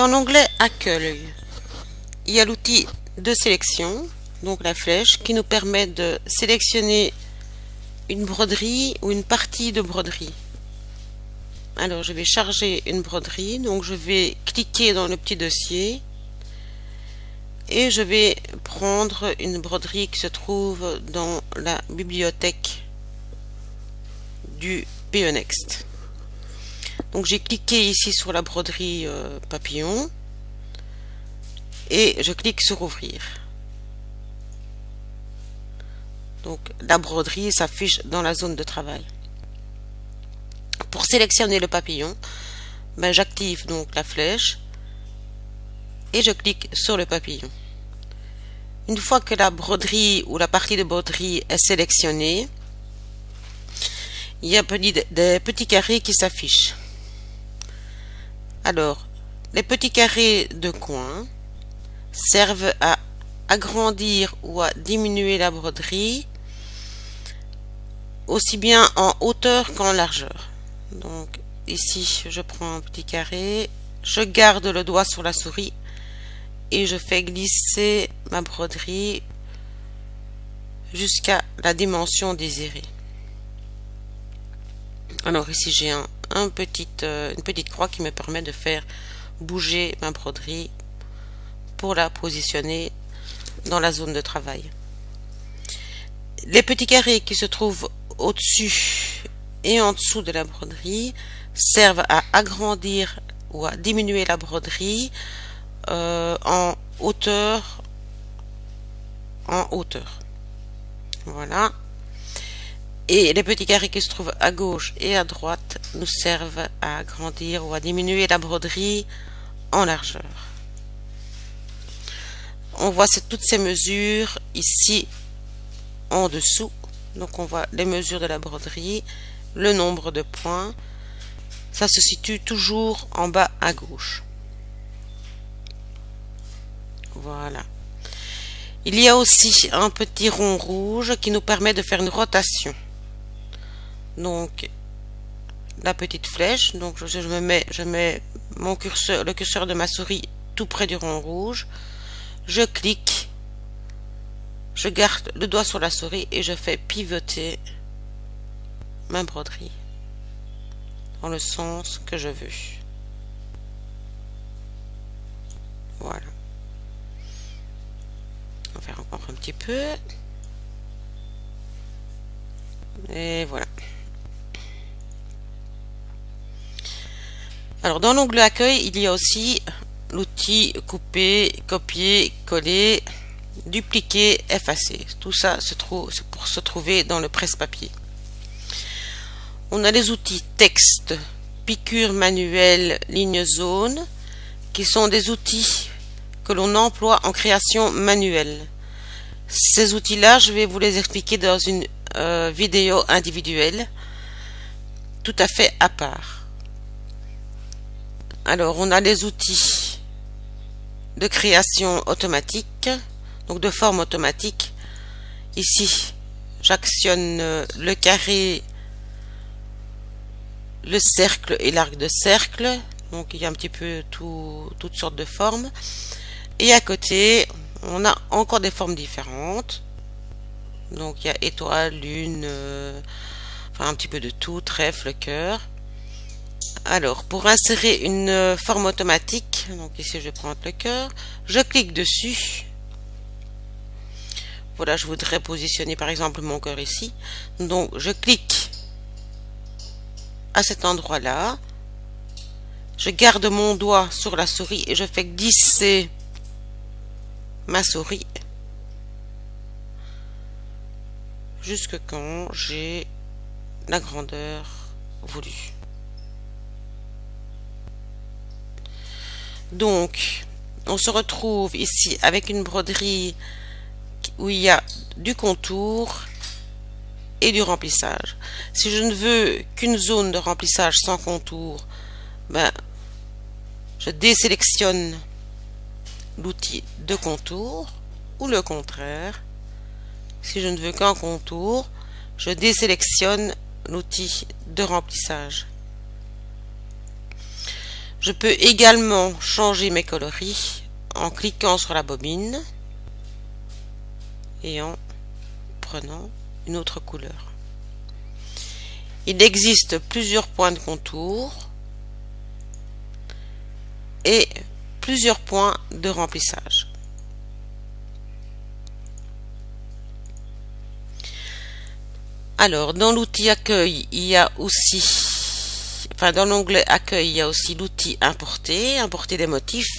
Dans l'onglet Accueil, il y a l'outil de sélection, donc la flèche, qui nous permet de sélectionner une broderie ou une partie de broderie. Alors je vais charger une broderie, donc je vais cliquer dans le petit dossier et je vais prendre une broderie qui se trouve dans la bibliothèque du PE Next. Donc j'ai cliqué ici sur la broderie papillon et je clique sur ouvrir. Donc la broderie s'affiche dans la zone de travail. Pour sélectionner le papillon, j'active donc la flèche et je clique sur le papillon. Une fois que la broderie ou la partie de broderie est sélectionnée, il y a des petits carrés qui s'affichent. Alors, les petits carrés de coin servent à agrandir ou à diminuer la broderie, aussi bien en hauteur qu'en largeur. Donc ici, je prends un petit carré, je garde le doigt sur la souris et je fais glisser ma broderie jusqu'à la dimension désirée. Alors ici, j'ai une petite croix qui me permet de faire bouger ma broderie pour la positionner dans la zone de travail. Les petits carrés qui se trouvent au-dessus et en dessous de la broderie servent à agrandir ou à diminuer la broderie en hauteur. Voilà. Et les petits carrés qui se trouvent à gauche et à droite nous servent à agrandir ou à diminuer la broderie en largeur. On voit toutes ces mesures ici en dessous. Donc on voit les mesures de la broderie, le nombre de points. Ça se situe toujours en bas à gauche. Voilà. Il y a aussi un petit rond rouge qui nous permet de faire une rotation. Donc la petite flèche, donc je mets le curseur de ma souris tout près du rond rouge. Je clique, je garde le doigt sur la souris et je fais pivoter ma broderie dans le sens que je veux. Voilà. On va faire encore un petit peu. Et voilà. Alors dans l'onglet Accueil, il y a aussi l'outil couper, copier, coller, dupliquer, effacer. Tout ça c'est pour se trouver dans le presse-papier. On a les outils texte, piqûre manuelle, ligne zone, qui sont des outils que l'on emploie en création manuelle. Ces outils-là, je vais vous les expliquer dans une vidéo individuelle, tout à fait à part. Alors, on a les outils de création automatique, donc de forme automatique. Ici, j'actionne le carré, le cercle et l'arc de cercle. Donc, il y a un petit peu toutes sortes de formes. Et à côté, on a encore des formes différentes. Donc, il y a étoile, lune, enfin un petit peu de tout, trèfle, cœur. Alors, pour insérer une forme automatique, donc ici je vais prendre le cœur, je clique dessus. Voilà, je voudrais positionner par exemple mon cœur ici. Donc, je clique à cet endroit-là. Je garde mon doigt sur la souris et je fais glisser ma souris jusque quand j'ai la grandeur voulue. Donc, on se retrouve ici avec une broderie où il y a du contour et du remplissage. Si je ne veux qu'une zone de remplissage sans contour, je désélectionne l'outil de contour, ou le contraire. Si je ne veux qu'un contour, je désélectionne l'outil de remplissage. Je peux également changer mes coloris en cliquant sur la bobine et en prenant une autre couleur. Il existe plusieurs points de contour et plusieurs points de remplissage. Alors, dans l'outil accueil, il y a aussi, dans l'onglet accueil, il y a aussi l'outil importer des motifs.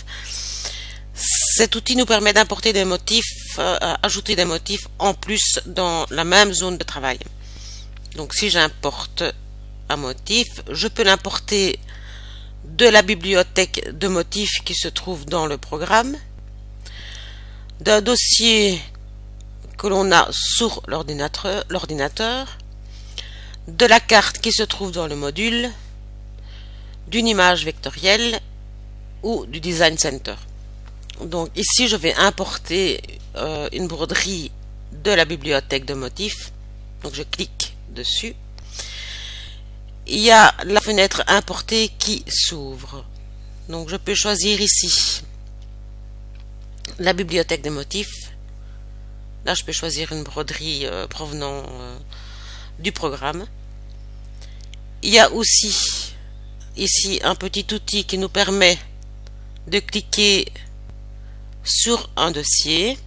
Cet outil nous permet d'importer des motifs, ajouter des motifs en plus dans la même zone de travail. Donc, si j'importe un motif, je peux l'importer de la bibliothèque de motifs qui se trouve dans le programme, d'un dossier que l'on a sur l'ordinateur, de la carte qui se trouve dans le module, d'une image vectorielle ou du Design Center. Donc ici, je vais importer une broderie de la bibliothèque de motifs. Donc je clique dessus. Il y a la fenêtre importer qui s'ouvre. Donc je peux choisir ici la bibliothèque des motifs. Là, je peux choisir une broderie provenant du programme. Il y a aussi ici un petit outil qui nous permet de cliquer sur un dossier.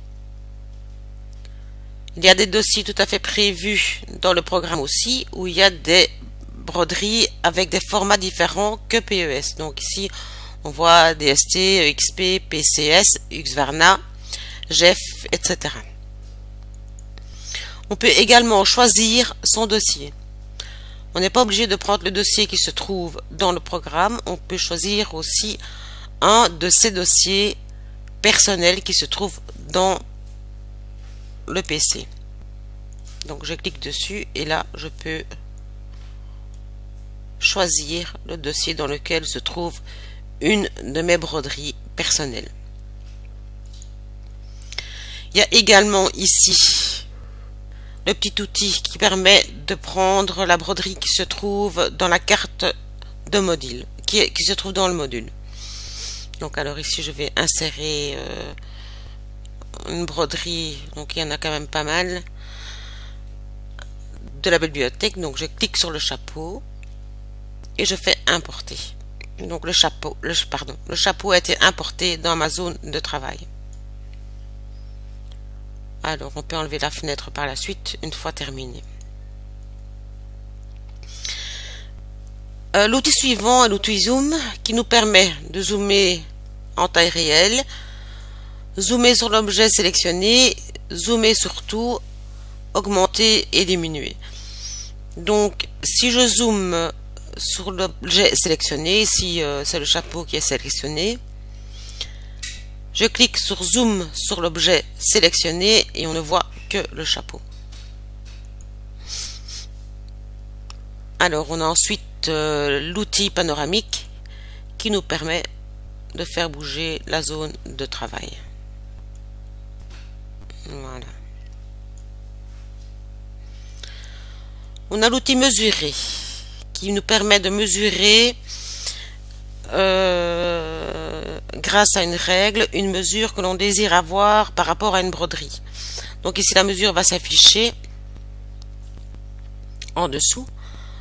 Il y a des dossiers tout à fait prévus dans le programme aussi, où il y a des broderies avec des formats différents que PES. Donc ici, on voit DST, EXP, PCS, Husqvarna, GEF, etc. On peut également choisir son dossier. On n'est pas obligé de prendre le dossier qui se trouve dans le programme. On peut choisir aussi un de ces dossiers personnels qui se trouve dans le PC. Donc je clique dessus et là je peux choisir le dossier dans lequel se trouve une de mes broderies personnelles. Il y a également ici le petit outil qui permet de prendre la broderie qui se trouve dans la carte de module, qui se trouve dans le module. Donc alors ici je vais insérer une broderie, donc il y en a quand même pas mal, de la bibliothèque. Donc je clique sur le chapeau et je fais importer. Donc le chapeau a été importé dans ma zone de travail. Alors on peut enlever la fenêtre par la suite une fois terminé. L'outil suivant est l'outil zoom qui nous permet de zoomer en taille réelle, zoomer sur l'objet sélectionné, zoomer sur tout, augmenter et diminuer. Donc si je zoome sur l'objet sélectionné, ici c'est le chapeau qui est sélectionné, je clique sur zoom sur l'objet sélectionné et on ne voit que le chapeau. Alors on a ensuite l'outil panoramique qui nous permet de faire bouger la zone de travail. Voilà. On a l'outil mesurer qui nous permet de mesurer grâce à une règle, une mesure que l'on désire avoir par rapport à une broderie. Donc ici la mesure va s'afficher en dessous.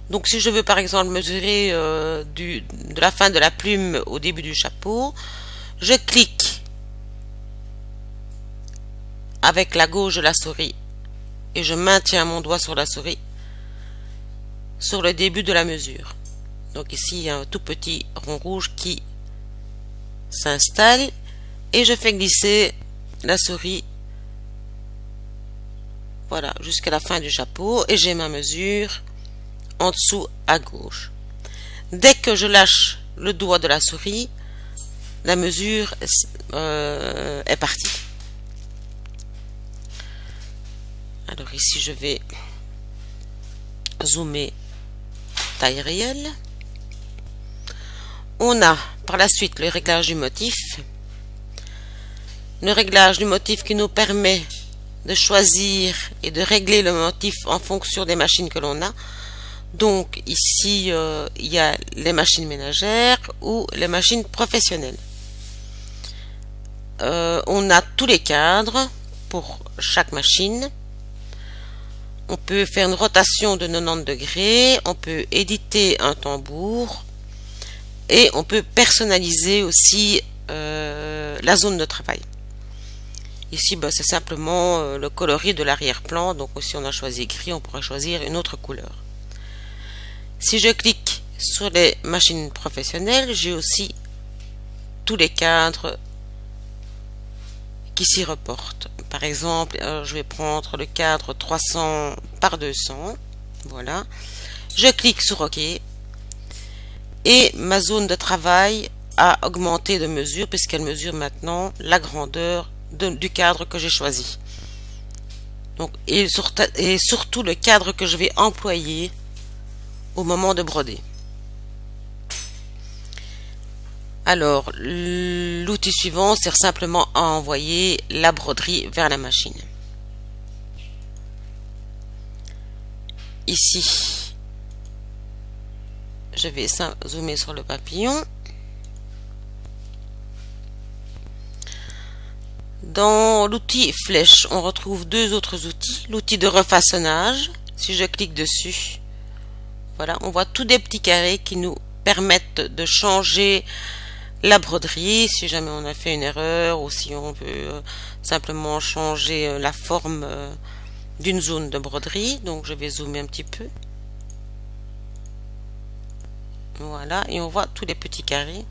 Donc si je veux par exemple mesurer de la fin de la plume au début du chapeau, je clique avec la gauche de la souris et je maintiens mon doigt sur la souris sur le début de la mesure. Donc ici il y a un tout petit rond rouge qui s'installe et je fais glisser la souris, voilà, jusqu'à la fin du chapeau et j'ai ma mesure en dessous à gauche. Dès que je lâche le doigt de la souris, la mesure est partie. Alors ici je vais zoomer taille réelle. On a par la suite le réglage du motif. Le réglage du motif qui nous permet de choisir et de régler le motif en fonction des machines que l'on a. Donc ici, il y a les machines ménagères ou les machines professionnelles. On a tous les cadres pour chaque machine. On peut faire une rotation de 90 degrés. On peut éditer un tambour. Et on peut personnaliser aussi la zone de travail. Ici, c'est simplement le coloris de l'arrière-plan. Donc si on a choisi gris, on pourrait choisir une autre couleur. Si je clique sur les machines professionnelles, j'ai aussi tous les cadres qui s'y reportent. Par exemple, je vais prendre le cadre 300 par 200. Voilà. Je clique sur OK. Et ma zone de travail a augmenté de mesure puisqu'elle mesure maintenant la grandeur du cadre que j'ai choisi. Donc, et surtout le cadre que je vais employer au moment de broder. Alors, l'outil suivant sert simplement à envoyer la broderie vers la machine. Ici, je vais zoomer sur le papillon. Dans l'outil flèche, on retrouve deux autres outils. L'outil de refaçonnage, si je clique dessus, voilà, on voit tous des petits carrés qui nous permettent de changer la broderie, si jamais on a fait une erreur ou si on veut simplement changer la forme d'une zone de broderie. Donc je vais zoomer un petit peu. Voilà, et on voit tous les petits carrés.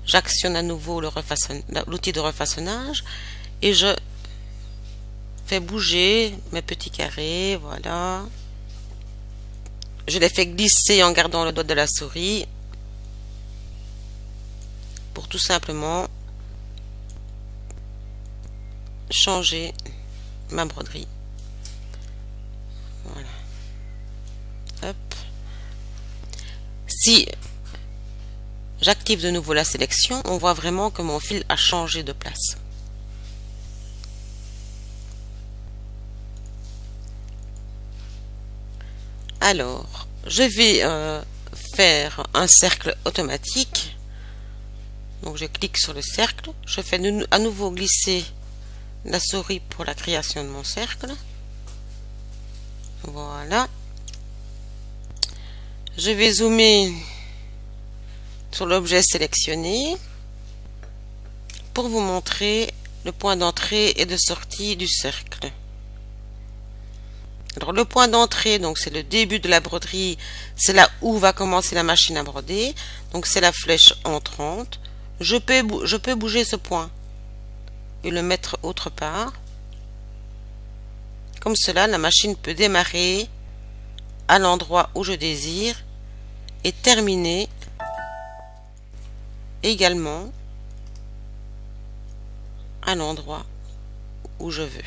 J'actionne à nouveau l'outil de refaçonnage et je fais bouger mes petits carrés. Voilà. Je les fais glisser en gardant le doigt de la souris pour tout simplement changer ma broderie. Voilà. Hop. Si j'active de nouveau la sélection, on voit vraiment que mon fil a changé de place. Alors, je vais faire un cercle automatique. Donc je clique sur le cercle, je fais à nouveau glisser la souris pour la création de mon cercle. Voilà. Je vais zoomer sur l'objet sélectionné pour vous montrer le point d'entrée et de sortie du cercle. Alors le point d'entrée, donc c'est le début de la broderie, c'est là où va commencer la machine à broder. Donc c'est la flèche entrante. Je peux bouger ce point et le mettre autre part. Comme cela, la machine peut démarrer à l'endroit où je désire et terminer également à l'endroit où je veux.